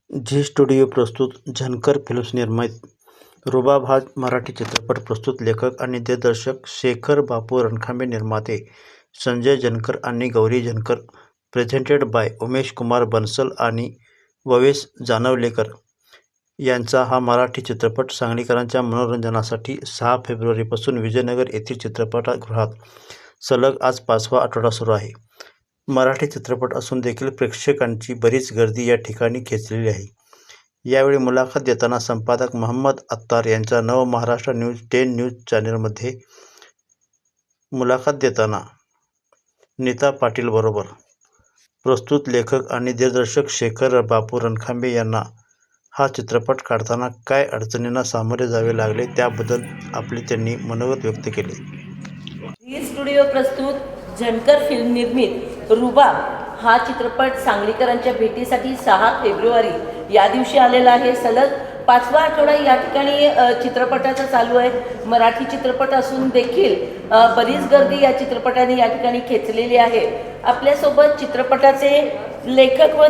Zee studio प्रस्तुत Jhankar films निर्मित रुबाब हा मराठी चित्रपट प्रस्तुत लेखक आणि दिग्दर्शक शेखर बापू रणखांबे, निर्माते संजय जनकर आणि गौरी जनकर, प्रेझेंटेड बाय उमेश कुमार बन्सल आणि ववेस जानवलेकर यांचा हा मराठी चित्रपट सांगलीकरांच्या मनोरंजनासाठी 6 फेब्रुवारीपासून विजयनगर येथील चित्रपटगृहात सलग आज 5वा आठवडा सुरू आहे. मराठी चित्रपट असून देखील प्रेक्षकांची बरीच गर्दी या ठिकाणी खेचलेली आहे. यावेळी मुलाखत देताना संपादक मोहम्मद अत्तार यांच्या नवमहाराष्ट्र न्यूज 10 न्यूज चॅनेलमध्ये मुलाखत देताना नीता पाटील बरोबर प्रस्तुत लेखक आणि दिग्दर्शक शेखर बापू रणखांबे यांना हा चित्रपट काढताना काय अडचणींना सामोरे जावे लागले त्याबद्दल आपले त्यांनी मनोगत व्यक्त केले. झी स्टुडिओ प्रस्तुत झणकर फिल्म निर्मित रुबाब हा चित्रपट सांगलीकरांच्या भेटीसाठी 6 फेब्रुवारी या दिवशी आलेला आहे. सलग 5वा आठवडा या ठिकाणी चित्रपटाचा चालू आहे. मराठी चित्रपट असून देखील बरीच गर्दी या चित्रपटाने या ठिकाणी खेचलेली आहे. आपल्यासोबत चित्रपटाचे लेखक व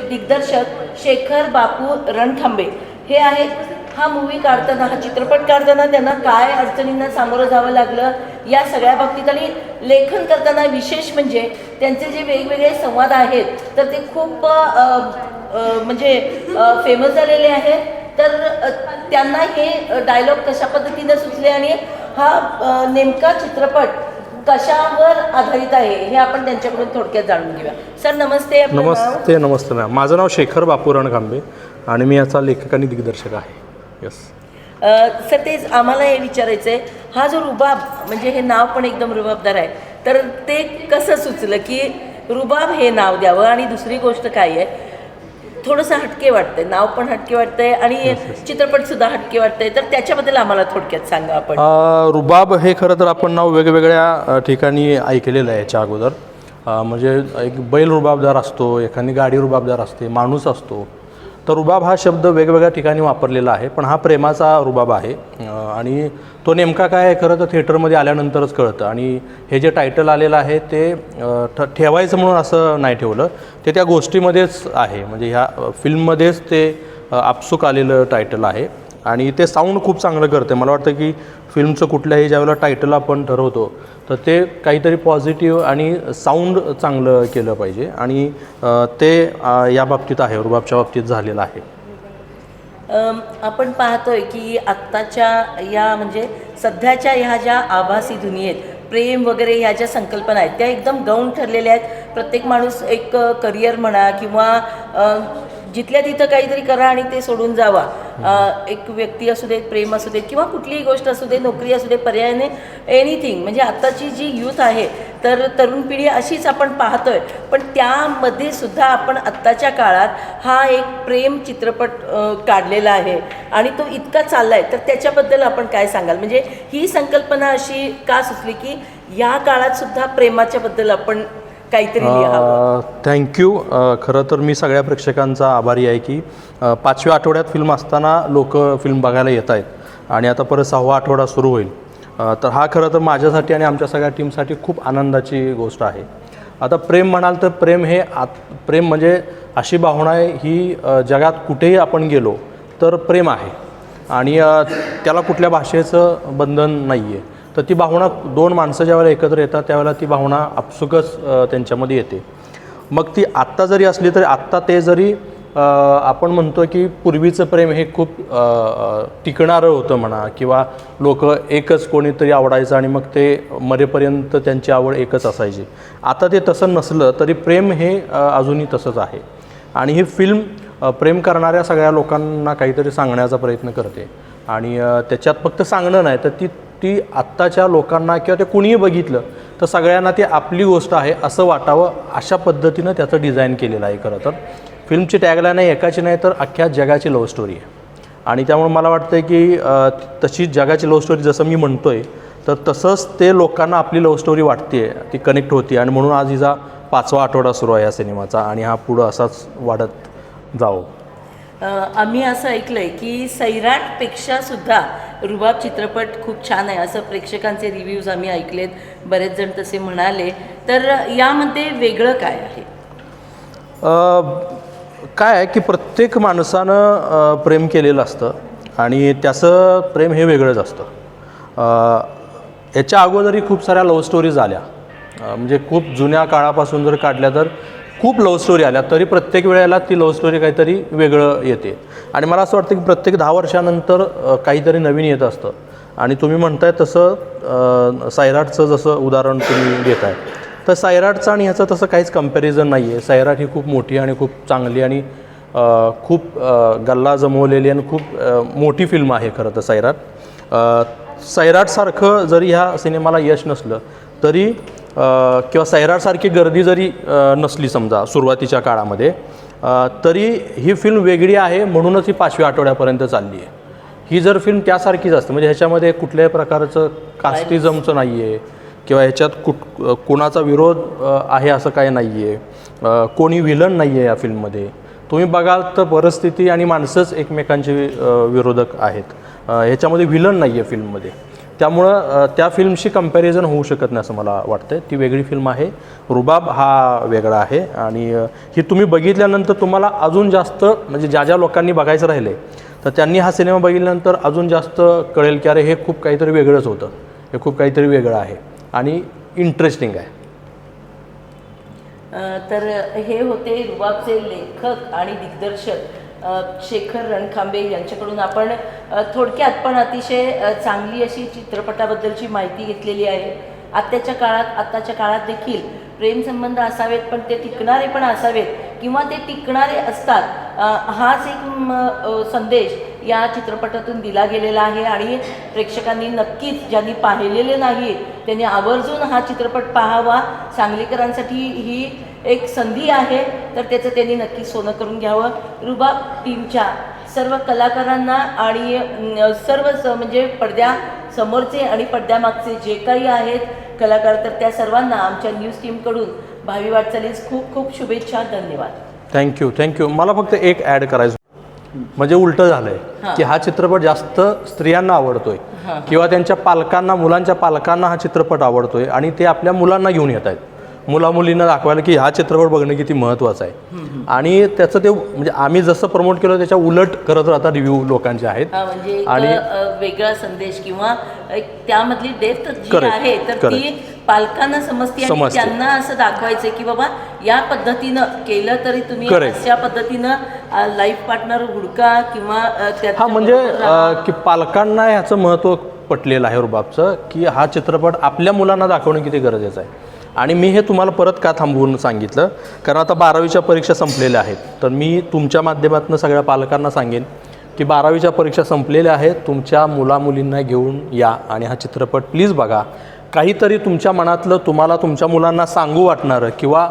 दिग्दर्शक शेखर बापू रणखांबे हे आहेत. हा मूवी काढताना, हा चित्रपट काढताना त्यांना काय अडचणींना सामोरं जावं लागलं या सगळ्या बाबतीत, आणि लेखन करताना विशेष म्हणजे त्यांचे जे वेगवेगळे संवाद आहेत तर ते खूप म्हणजे फेमस झालेले आहेत. तर त्यांना हे डायलॉग कशा पद्धतीने सुचले आणि हा नेमका चित्रपट कशावर आधारित आहे हे आपण त्यांच्याकडून थोडक्यात जाणून घेऊया. सर नमस्ते. नमस्ते मॅम. माझं नाव शेखर बापू रणखांबे आणि मी याचा लेखक आणि दिग्दर्शक आहे. यस सर, तेच आम्हाला हे विचारायचं आहे, हा जो रुबाब म्हणजे हे नाव पण एकदम रुबाबदार आहे, तर ते कसं सुचलं की रुबाब हे नाव द्यावं? आणि दुसरी गोष्ट काय आहे, थोडंसं हटके वाटतंय, नाव पण हटके वाटतंय आणि चित्रपटसुद्धा हटके वाटतंय, तर त्याच्याबद्दल आम्हाला थोडक्यात सांगा आपण. रुबाब हे खरं तर आपण नाव वेगवेगळ्या ठिकाणी ऐकलेलं आहे याच्या अगोदर. म्हणजे एक बैल रुबाबदार असतो, एखादी गाडी रुबाबदार असते, माणूस असतो. तर रुबाब हा शब्द वेगवेगळ्या ठिकाणी वापरलेला आहे, पण हा प्रेमाचा रुबाब आहे. आणि तो नेमका काय आहे खरं तर थिएटरमध्ये आल्यानंतरच कळतं. आणि हे जे टायटल आलेलं आहे ते ठेवायचं म्हणून असं नाही ठेवलं, ते त्या गोष्टीमध्येच आहे. म्हणजे ह्या फिल्ममध्येच ते आपसूक आलेलं टायटल आहे. आणि ते साऊंड खूप चांगलं करते. मला वाटतं की फिल्मचं कुठल्याही ज्यावेळेला टायटल आपण ठरवतो तर ते काहीतरी पॉझिटिव्ह आणि साऊंड चांगलं केलं पाहिजे. आणि ते या बाबतीत आहे, रुबाबच्या बाबतीत झालेलं आहे. आपण पाहतोय की आत्ताच्या या म्हणजे सध्याच्या ह्या ज्या आभासी दुनियेत प्रेम वगैरे ह्या ज्या संकल्पना आहेत त्या एकदम गौण ठरलेल्या आहेत. प्रत्येक माणूस एक करिअर म्हणा किंवा जिथल्या तिथं काहीतरी करा आणि ते सोडून जावा. एक व्यक्ती असू देत, प्रेम असू देत किंवा कुठलीही गोष्ट असू दे, नोकरी असू दे, पर्यायाने एनिथिंग. म्हणजे आत्ताची जी यूथ आहे तर तरुण पिढी अशीच आपण पाहतोय. पण त्यामध्ये सुद्धा आपण आत्ताच्या काळात हा एक प्रेम चित्रपट काढलेला आहे आणि तो इतका चालला आहे, तर त्याच्याबद्दल आपण काय सांगाल? म्हणजे ही संकल्पना अशी का सुचली की या काळात सुद्धा प्रेमाच्याबद्दल आपण काहीतरी लिहावं? थँक्यू. खरं तर मी सगळ्या प्रेक्षकांचा आभारी आहे की 5व्या आठवड्यात फिल्म असताना लोक फिल्म बघायला येत आहेत आणि आता परत 6वा आठवडा सुरू होईल. तर हा खरं तर माझ्यासाठी आणि आमच्या सगळ्या टीमसाठी खूप आनंदाची गोष्ट आहे. आता प्रेम म्हणाल तर प्रेम म्हणजे अशी भावना आहे ही जगात कुठेही आपण गेलो तर प्रेम आहे. आणि त्याला कुठल्या भाषेचं बंधन नाही आहे. तर ती भावना दोन माणसं ज्यावेळेला एकत्र येतात त्यावेळेला ती भावना आपसुकच त्यांच्यामध्ये येते. मग ती आत्ता जरी असली तरी आत्ता ते जरी आपण म्हणतो की पूर्वीचं प्रेम हे खूप टिकणारं होतं म्हणा, किंवा लोक एकच कोणीतरी आवडायचं आणि मग ते मरेपर्यंत त्यांची आवड एकच असायची. आता ते तसं नसलं तरी प्रेम हे अजूनही तसंच आहे. आणि ही फिल्म प्रेम करणाऱ्या सगळ्या लोकांना काहीतरी सांगण्याचा प्रयत्न करते. आणि त्याच्यात फक्त सांगणं नाही तर ती आत्ताच्या लोकांना किंवा ते कुणीही बघितलं तर सगळ्यांना ती आपली गोष्ट आहे असं वाटावं अशा पद्धतीनं त्याचं डिझाईन केलेलं आहे. खरं तर फिल्मची टॅगलाईन नाही एकाची नाही तर अख्ख्या जगाची लव्ह स्टोरी आहे. आणि त्यामुळे मला वाटतं की तशी जगाची लव्ह स्टोरी जसं मी म्हणतो आहे तर तसंच ते लोकांना आपली लव्ह स्टोरी वाटते, ती कनेक्ट होती. आणि म्हणून आज हिचा 5वा आठवडा सुरू आहे या सिनेमाचा आणि हा पुढं असाच वाढत जावं. आम्ही असं ऐकलं आहे की सैराटपेक्षा सुद्धा रुबाब चित्रपट खूप छान आहे असं प्रेक्षकांचे रिव्ह्यूज आम्ही ऐकलेत. बरेच जण तसे म्हणाले. तर यामध्ये वेगळं काय आहे? काय आहे की प्रत्येक माणसानं प्रेम केलेलं असतं आणि त्याचं प्रेम हे वेगळंच असतं. याच्या अगोदरही खूप साऱ्या लव्ह स्टोरीज आल्या, म्हणजे खूप जुन्या काळापासून जर काढल्या तर खूप लव्ह स्टोरी आल्या, तरी प्रत्येक वेळेला ती लव्ह स्टोरी काहीतरी वेगळं येते. आणि मला असं वाटतं की प्रत्येक 10 वर्षानंतर काहीतरी नवीन येत असतं. आणि तुम्ही म्हणताय तसं सैराटचं जसं उदाहरण तुम्ही देताय, तर सैराटचं आणि ह्याचं तसं काहीच कंपॅरिझन नाही आहे. सैराट ही खूप मोठी आणि खूप चांगली आणि खूप गल्ला जमवलेली आणि खूप मोठी फिल्म आहे खरं तर सैराट. सैराटसारखं जरी ह्या सिनेमाला यश नसलं तरी किंवा सैराटसारखी गर्दी जरी नसली समजा सुरुवातीच्या काळामध्ये, तरी ही फिल्म वेगळी आहे म्हणूनच ही 5व्या आठवड्यापर्यंत चालली आहे. ही जर फिल्म त्यासारखीच असते, म्हणजे ह्याच्यामध्ये कुठल्याही प्रकारचं कास्टिझमचं नाही आहे किंवा ह्याच्यात कोणाचा विरोध आहे असं काही नाही आहे, कोणी विलन नाही आहे या फिल्ममध्ये. तुम्ही बघाल तर परिस्थिती आणि माणसंच एकमेकांचे विरोधक आहेत, ह्याच्यामध्ये विलन नाही आहे फिल्ममध्ये. त्यामुळं त्या फिल्मशी कंपॅरिझन होऊ शकत नाही असं मला वाटतं. ती वेगळी फिल्म आहे, रुबाब हा वेगळा आहे. आणि ही तुम्ही बघितल्यानंतर तुम्हाला अजून जास्त, म्हणजे ज्या ज्या लोकांनी बघायचं राहिले तर त्यांनी हा सिनेमा बघितल्यानंतर अजून जास्त कळेल की अरे हे खूप काहीतरी वेगळंच होतं, हे खूप काहीतरी वेगळं आहे आणि इंटरेस्टिंग आहे. तर हे होते रुबाबचे लेखक आणि दिग्दर्शक शेखर रणखांबे यांच्याकडून आपण थोडक्यात पण अतिशय चांगली अशी चित्रपटाबद्दलची माहिती घेतलेली आहे. आत्ताच्या काळात देखील प्रेमसंबंध असावेत, पण ते टिकणारे पण असावेत किंवा ते टिकणारे असतात, हाच एक संदेश या चित्रपटातून दिला गेलेला आहे. आणि प्रेक्षकांनी नक्कीच, ज्यांनी पाहिलेले नाही त्यांनी आवर्जून हा चित्रपट पाहावा. सांगलीकरांसाठी ही एक संधी आहे, तर त्याचं त्यांनी नक्की सोनं करून घ्यावं. रुबाब टीमच्या सर्व कलाकारांना आणि सर्व म्हणजे पडद्यासमोरचे आणि पडद्यामागचे जे काही आहेत कलाकार, तर त्या सर्वांना आमच्या न्यूज टीमकडून भावी वाटचालीस खूप खूप शुभेच्छा. धन्यवाद. थँक्यू. मला फक्त एक ॲड करायचं, म्हणजे उलटं झालं आहे की हा चित्रपट जास्त स्त्रियांना आवडतोय किंवा त्यांच्या पालकांना, मुलांच्या पालकांना हा चित्रपट आवडतोय आणि ते आपल्या मुलांना घेऊन येत आहेत, मुलींना दाखवायला की हा चित्रपट बघणं किती महत्त्वाचं आहे. आणि त्याचं ते म्हणजे आम्ही जसं प्रमोट केलं त्याच्या उलट करत आता रिव्ह्यू लोकांचे आहेत. म्हणजे आणि वेगळा संदेश किंवा त्यामधली डेप्थ जी आहे तर ती पालकांना समजते आणि त्यांना असं दाखवायचं की बाबा या पद्धतीनं केलं तरी तुम्ही अशा पद्धतीनं लाईफ पार्टनर हुडका किंवा म्हणजे की पालकांना ह्याचं महत्त्व पटलेलं आहे रुबाबचं, की हा चित्रपट आपल्या मुलांना दाखवणं किती गरजेचं आहे. आणि मी हे तुम्हाला परत का थांबवून सांगितलं, कारण आता 12वीच्या परीक्षा संपलेल्या आहेत. तर मी तुमच्या माध्यमातून सगळ्या पालकांना सांगेन की 12वीच्या परीक्षा संपलेल्या आहेत, तुमच्या मुलींना घेऊन या आणि हा चित्रपट प्लीज बघा. काहीतरी तुमच्या मनातलं तुम्हाला तुमच्या मुलांना सांगू वाटणारं किंवा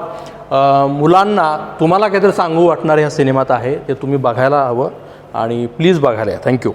मुलांना तुम्हाला काहीतरी सांगू वाटणारं ह्या सिनेमात आहे, ते तुम्ही बघायला हवं आणि प्लीज बघायला या. थँक्यू.